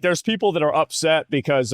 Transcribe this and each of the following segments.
There's people that are upset because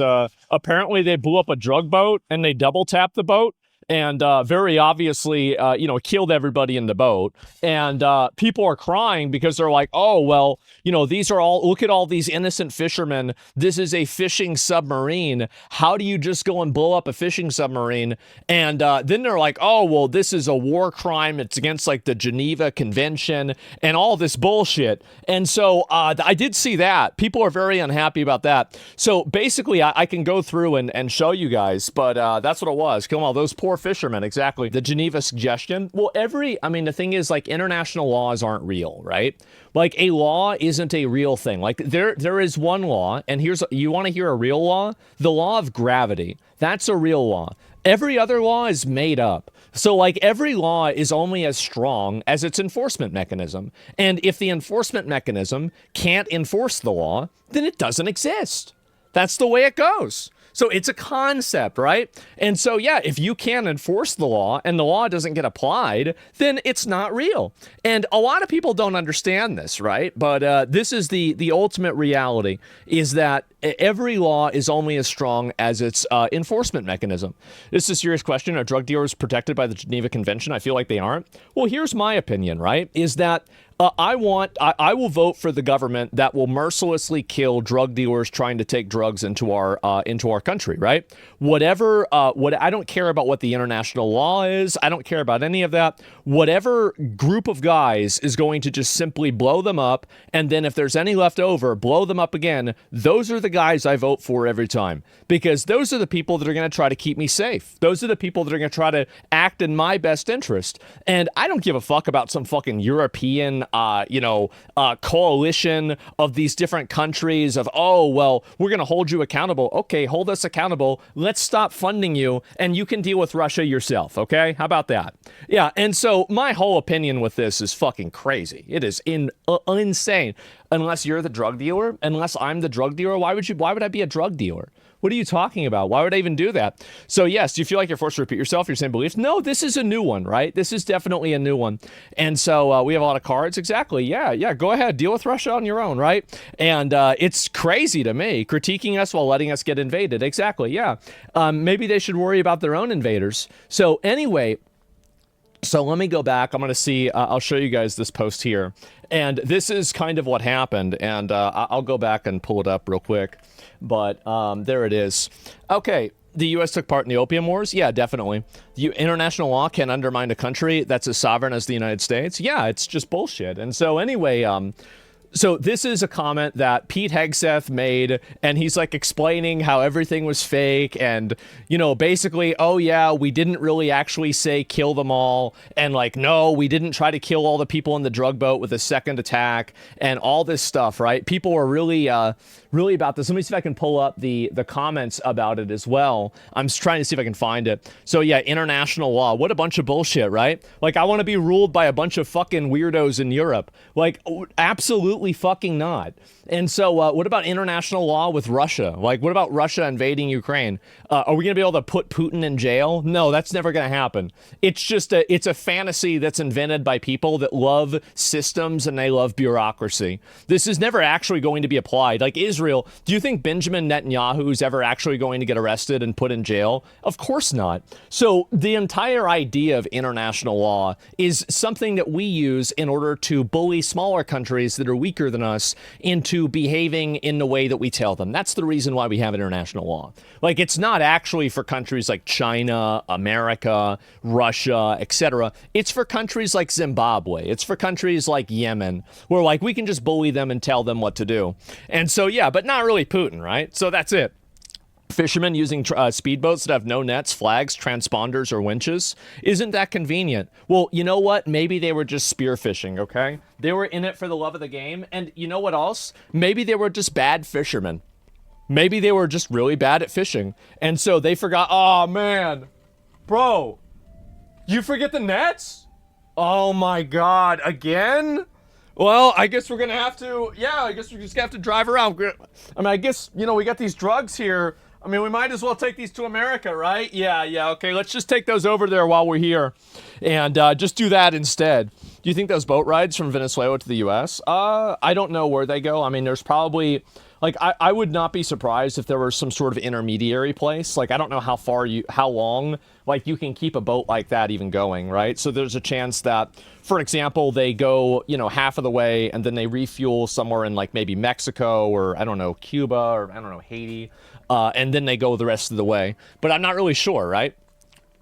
apparently they blew up a drug boat and they double tapped the boat and very obviously, killed everybody in the boat. And people are crying because they're like, oh, well, these are all, look at all these innocent fishermen. This is a fishing submarine. How do you just go and blow up a fishing submarine? And then they're like, oh, well, this is a war crime. It's against like the Geneva Convention and all this bullshit. And so I did see that. People are very unhappy about that. So basically, I can go through and show you guys, but that's what it was. Come on, those poor fishermen, exactly. The Geneva suggestion. Well, the thing is, like, international laws aren't real, right? Like, a law isn't a real thing. Like, there is one law, and you want to hear a real law? The law of gravity. That's a real law. Every other law is made up. So, like, every law is only as strong as its enforcement mechanism. And if the enforcement mechanism can't enforce the law, then it doesn't exist. That's the way it goes. So it's a concept, right? And so, yeah, if you can't enforce the law and the law doesn't get applied, then it's not real. And a lot of people don't understand this, right? But this is the ultimate reality, is that every law is only as strong as its enforcement mechanism. This is a serious question. Are drug dealers protected by the Geneva Convention? I feel like they aren't. Well, here's my opinion, right? Is that I will vote for the government that will mercilessly kill drug dealers trying to take drugs into our country, right? I don't care about what the international law is. I don't care about any of that. Whatever group of guys is going to just simply blow them up, and then if there's any left over, blow them up again. Those are the guys I vote for every time, because those are the people that are going to try to keep me safe. Those are the people that are going to try to act in my best interest. And I don't give a fuck about some fucking European coalition of these different countries of, oh, well, we're going to hold you accountable. Okay, hold us accountable. Let's stop funding you and you can deal with Russia yourself. Okay, how about that? Yeah, and so my whole opinion with this is fucking crazy. It is insane. Unless you're the drug dealer, unless I'm the drug dealer, why would I be a drug dealer? What are you talking about? Why would I even do that? So yes, do you feel like you're forced to repeat yourself, your same beliefs? No, this is a new one, right? This is definitely a new one. And so we have a lot of cards. Exactly. Yeah. Go ahead. Deal with Russia on your own, right? And it's crazy to me. Critiquing us while letting us get invaded. Exactly. Yeah. Maybe they should worry about their own invaders. So anyway, so let me go back. I'm going to see, I'll show you guys this post here. And this is kind of what happened. And I'll go back and pull it up real quick. But there it is. Okay, the U.S. took part in the Opium Wars? Yeah, definitely. International law can undermine a country that's as sovereign as the United States? Yeah, it's just bullshit. And so anyway, so this is a comment that Pete Hegseth made, and he's like explaining how everything was fake and, basically, oh yeah, we didn't really actually say kill them all. And like, no, we didn't try to kill all the people in the drug boat with a second attack and all this stuff, right? People were really about this. Let me see if I can pull up the comments about it as well. I'm just trying to see if I can find it. So yeah, international law. What a bunch of bullshit, right? Like, I want to be ruled by a bunch of fucking weirdos in Europe. Like, absolutely fucking not. And so what about international law with Russia? Like, what about Russia invading Ukraine? Are we going to be able to put Putin in jail? No, that's never going to happen. It's just it's a fantasy that's invented by people that love systems and they love bureaucracy. This is never actually going to be applied. Like Israel, do you think Benjamin Netanyahu is ever actually going to get arrested and put in jail? Of course not. So the entire idea of international law is something that we use in order to bully smaller countries that are weaker than us into behaving in the way that we tell them. That's the reason why we have international law. Like, it's not actually for countries like China, America, Russia, etc. It's for countries like Zimbabwe. It's for countries like Yemen, where like we can just bully them and tell them what to do. And so, yeah, but not really Putin, right? So that's it. Fishermen using speedboats that have no nets, flags, transponders, or winches. Isn't that convenient? Well, you know what? Maybe they were just spearfishing, okay? They were in it for the love of the game. And you know what else? Maybe they were just bad fishermen. Maybe they were just really bad at fishing. And so they forgot, oh man, bro, you forget the nets? Oh my God, again? Well, I guess we're gonna have to, I guess we're just gonna have to drive around. I mean, I guess, we got these drugs here. I mean, we might as well take these to America, right? Yeah, okay, let's just take those over there while we're here. And just do that instead. Do you think those boat rides from Venezuela to the U.S.? I don't know where they go. I mean, there's probably like I would not be surprised if there was some sort of intermediary place. Like I don't know how long like you can keep a boat like that even going, right? So there's a chance that, for example, they go, half of the way and then they refuel somewhere in like maybe Mexico or I don't know, Cuba or I don't know, Haiti, and then they go the rest of the way. But I'm not really sure, right?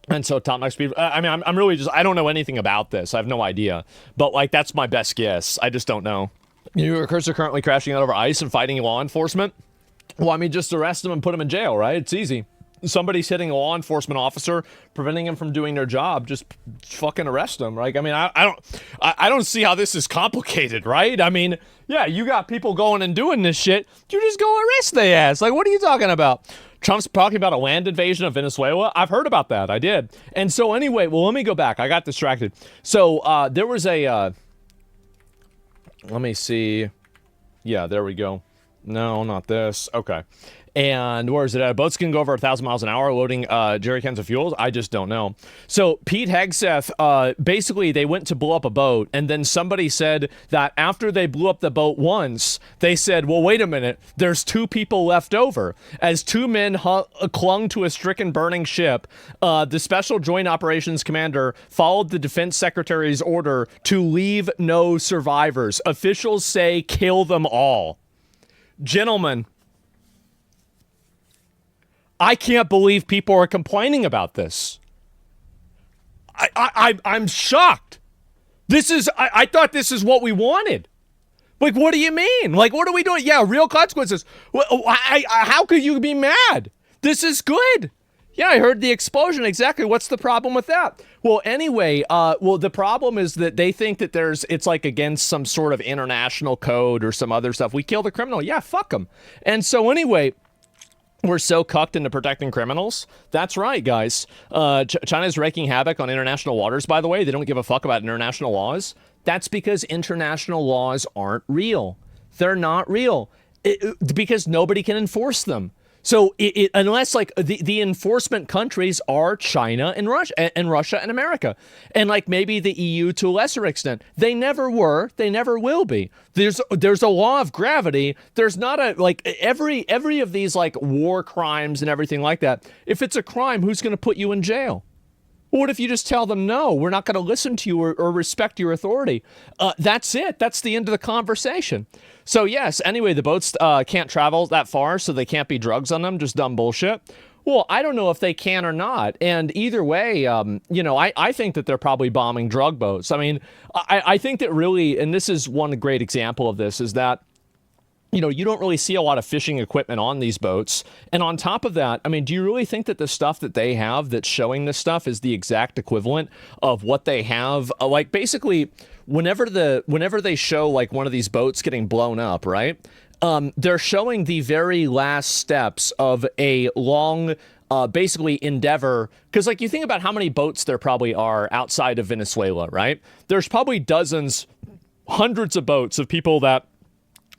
And so top max speed, I mean, I'm really just, I don't know anything about this. I have no idea. But like, that's my best guess. I just don't know. New Yorkers are currently crashing out over ice and fighting law enforcement. Well, I mean, just arrest them and put them in jail, right? It's easy. Somebody's hitting a law enforcement officer, preventing them from doing their job. Just fucking arrest them, right? I mean, I don't see how this is complicated, right? I mean, yeah, you got people going and doing this shit. You just go arrest their ass. Like, what are you talking about? Trump's talking about a land invasion of Venezuela. I've heard about that. I did. And so anyway, well, let me go back. I got distracted. So there was a, let me see. Yeah, there we go. No, not this. Okay. And where is it at? Boats can go over 1,000 miles an hour loading jerry cans of fuels. I just don't know. So Pete Hegseth, basically they went to blow up a boat, and then somebody said that after they blew up the boat once, they said, well, wait a minute, there's 2 people left over. As 2 men clung to a stricken burning ship, the Special Joint Operations Commander followed the Defense Secretary's order to leave no survivors. Officials say kill them all. Gentlemen, I can't believe people are complaining about this. I'm shocked. I thought this is what we wanted. Like, what do you mean? Like, what are we doing? Yeah, real consequences. How could you be mad? This is good. Yeah, I heard the explosion. Exactly. What's the problem with that? Well, anyway, the problem is that they think that it's like against some sort of international code or some other stuff. We killed a criminal. Yeah, fuck them. And so anyway, we're so cucked into protecting criminals. That's right, guys. China's wreaking havoc on international waters, by the way. They don't give a fuck about international laws. That's because international laws aren't real. They're not real because nobody can enforce them. So unless like the enforcement countries are China and Russia and America, and like maybe the EU to a lesser extent, they never were, they never will be. There's a law of gravity. There's not a like every of these like war crimes and everything like that. If it's a crime, who's going to put you in jail? What if you just tell them, no, we're not going to listen to you or respect your authority? That's it. That's the end of the conversation. So, yes, anyway, the boats can't travel that far, so they can't be drugs on them. Just dumb bullshit. Well, I don't know if they can or not. And either way, I think that they're probably bombing drug boats. I mean, I think that really, and this is one great example of this, is that you don't really see a lot of fishing equipment on these boats. And on top of that, I mean, do you really think that the stuff that they have that's showing this stuff is the exact equivalent of what they have? Like basically, whenever they show like one of these boats getting blown up, right? They're showing the very last steps of a long basically endeavor. Because like you think about how many boats there probably are outside of Venezuela, right? There's probably dozens, hundreds of boats of people that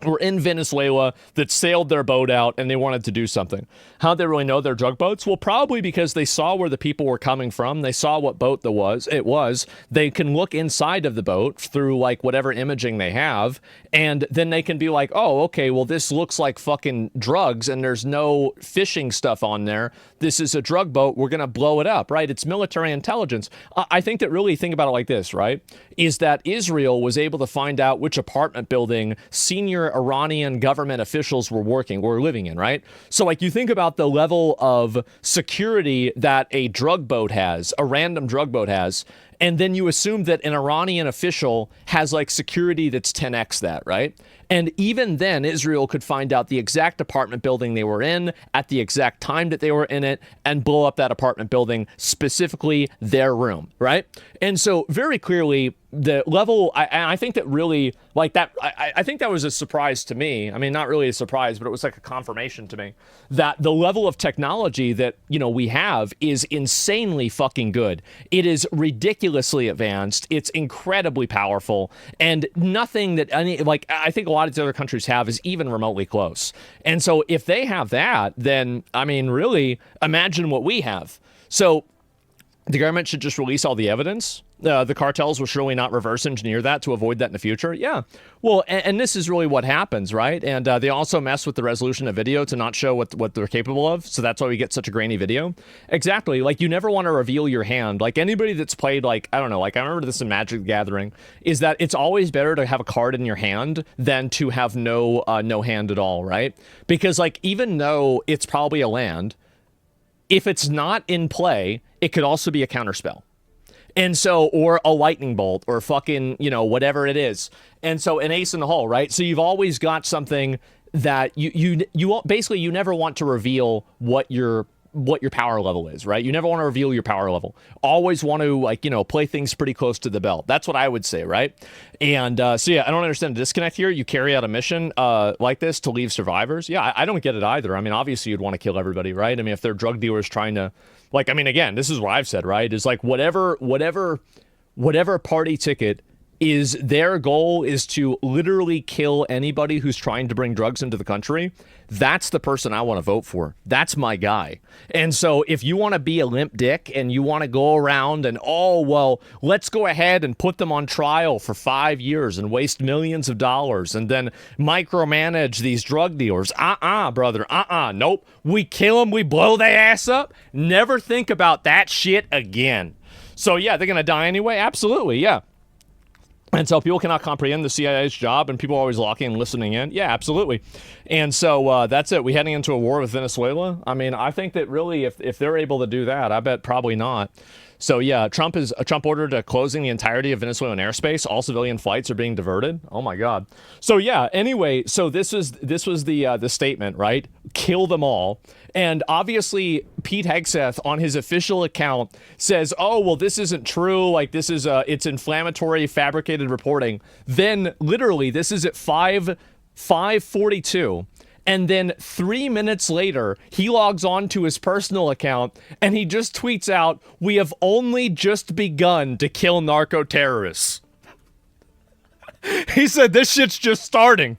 were in Venezuela that sailed their boat out and they wanted to do something. How'd they really know they're drug boats? Well, probably because they saw where the people were coming from. They saw what boat it was. They can look inside of the boat through like whatever imaging they have. And then they can be like, oh, okay, well, this looks like fucking drugs and there's no fishing stuff on there. This is a drug boat. We're going to blow it up, right? It's military intelligence. I think that really think about it like this, right? Is that Israel was able to find out which apartment building senior Iranian government officials were living in, right? So like you think about the level of security that a drug boat has, a random drug boat has, and then you assume that an Iranian official has like security that's 10x that, right? And even then, Israel could find out the exact apartment building they were in at the exact time that they were in it and blow up that apartment building, specifically their room, right? And so very clearly, the level, I think that really, like that, I think that was a surprise to me. I mean, not really a surprise, but it was like a confirmation to me that the level of technology that, we have is insanely fucking good. It is ridiculously advanced. It's incredibly powerful. And nothing that I think a lot of the other countries have is even remotely close. And so if they have that, then, I mean, really imagine what we have. So the government should just release all the evidence. The cartels will surely not reverse engineer that to avoid that in the future. Yeah. Well, and this is really what happens, right? And they also mess with the resolution of video to not show what they're capable of. So that's why we get such a grainy video. Exactly. Like, you never want to reveal your hand. Like, anybody that's played, like, I don't know, like, I remember this in Magic the Gathering, is that it's always better to have a card in your hand than to have no hand at all, right? Because, like, even though it's probably a land, if it's not in play, it could also be a counterspell. And so, or a lightning bolt, or fucking, you know, whatever it is. And so, an ace in the hole, right? So you've always got something that you basically, you never want to reveal what your power level is, right? You never want to reveal your power level. Always want to, like, you know, play things pretty close to the belt. That's what I would say, right? And so yeah, I don't understand the disconnect here. You carry out a mission like this to leave survivors. Yeah, I don't get it either. I mean, obviously you'd want to kill everybody, right? I mean, if they're drug dealers trying to, like, I mean, again, this is what I've said, right? Is like whatever party ticket is, their goal is to literally kill anybody who's trying to bring drugs into the country. That's the person I want to vote for. That's my guy. And so if you want to be a limp dick and you want to go around and, oh, well, let's go ahead and put them on trial for 5 years and waste millions of dollars and then micromanage these drug dealers. Brother. Nope. We kill them. We blow their ass up. Never think about that shit again. So yeah, they're going to die anyway. Absolutely. Yeah. And so people cannot comprehend the CIA's job, and people are always locking and listening in. Yeah, absolutely. And so that's it. We heading into a war with Venezuela? I mean, I think that really, if they're able to do that, I bet probably not. So yeah, Trump ordered closing the entirety of Venezuelan airspace. All civilian flights are being diverted. Oh my God. So yeah. Anyway, so this was the statement, right? Kill them all. And obviously, Pete Hegseth on his official account says, "Oh well, this isn't true. Like, this is it's inflammatory, fabricated reporting." Then literally, this is at 5:42. And then 3 minutes later, he logs on to his personal account and he just tweets out, "We have only just begun to kill narco terrorists." He said, "This shit's just starting."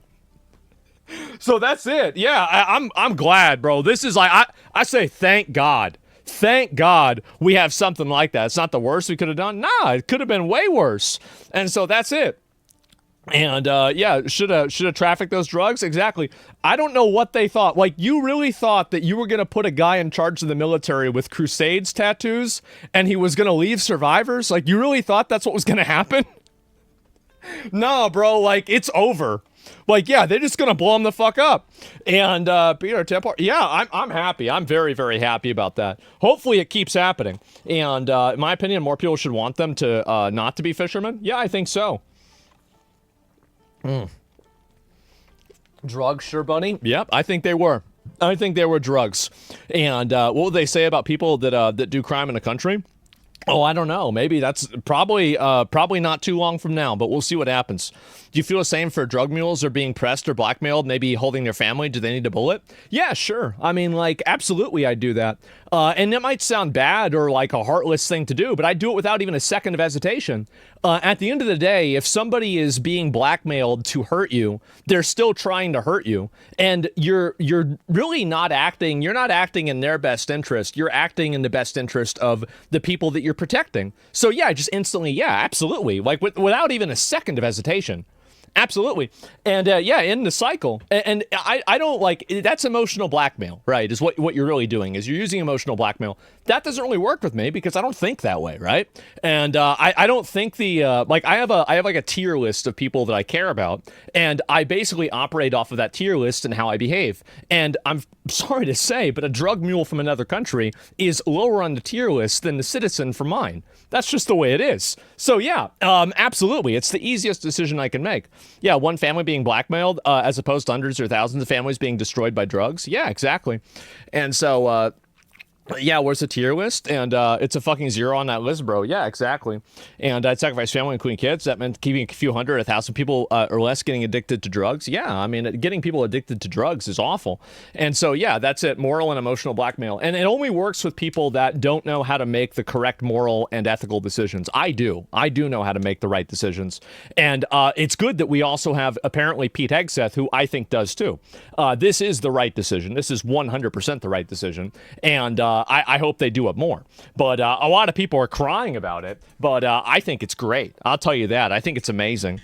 So that's it. Yeah, I'm glad, bro. This is like, I say thank God. Thank God we have something like that. It's not the worst we could have done. Nah, it could have been way worse. And so that's it. And yeah, should have trafficked those drugs. Exactly. I don't know what they thought. Like, you really thought that you were gonna put a guy in charge of the military with Crusades tattoos and he was gonna leave survivors? Like, you really thought that's what was gonna happen? Nah, bro. Like, it's over. Like, yeah, they're just gonna blow him the fuck up. And Peter Templar, yeah, I'm happy. I'm very, very happy about that. Hopefully it keeps happening. And in my opinion, more people should want them to not to be fishermen. Yeah, I think so. Drugs, sure, buddy. Yep, I think they were. I think they were drugs. And what would they say about people that do crime in a country? Oh, I don't know. Maybe that's probably not too long from now, but we'll see what happens. Do you feel the same for drug mules or being pressed or blackmailed, maybe holding their family? Do they need a bullet? Yeah, sure. I mean, like, absolutely I do that. And it might sound bad or like a heartless thing to do, but I do it without even a second of hesitation. At the end of the day, if somebody is being blackmailed to hurt you, they're still trying to hurt you. And you're really not acting, you're not acting in their best interest. You're acting in the best interest of the people that you're protecting. So yeah, just instantly, yeah, absolutely. Like without even a second of hesitation. Absolutely. And yeah, in the cycle. And I don't like, that's emotional blackmail, right? Is what you're really doing is you're using emotional blackmail. That doesn't really work with me because I don't think that way, right? And I don't think like I have like a tier list of people that I care about, and I basically operate off of that tier list and how I behave. And I'm sorry to say, but a drug mule from another country is lower on the tier list than the citizen from mine. That's just the way it is. So yeah, absolutely. It's the easiest decision I can make. Yeah, one family being blackmailed as opposed to hundreds or thousands of families being destroyed by drugs. Yeah, exactly. And so, yeah, where's the tier list? And it's a fucking 0 on that list, bro. Yeah, exactly. And I'd sacrifice family, including kids. That meant keeping a few hundred, 1,000 people or less getting addicted to drugs. Yeah, I mean, getting people addicted to drugs is awful. And so, yeah, that's it. Moral and emotional blackmail. And it only works with people that don't know how to make the correct moral and ethical decisions. I do. I do know how to make the right decisions. And it's good that we also have, apparently, Pete Hegseth, who I think does too. This is the right decision. This is 100% the right decision. And I hope they do it more. But a lot of people are crying about it. But I think it's great. I'll tell you that. I think it's amazing.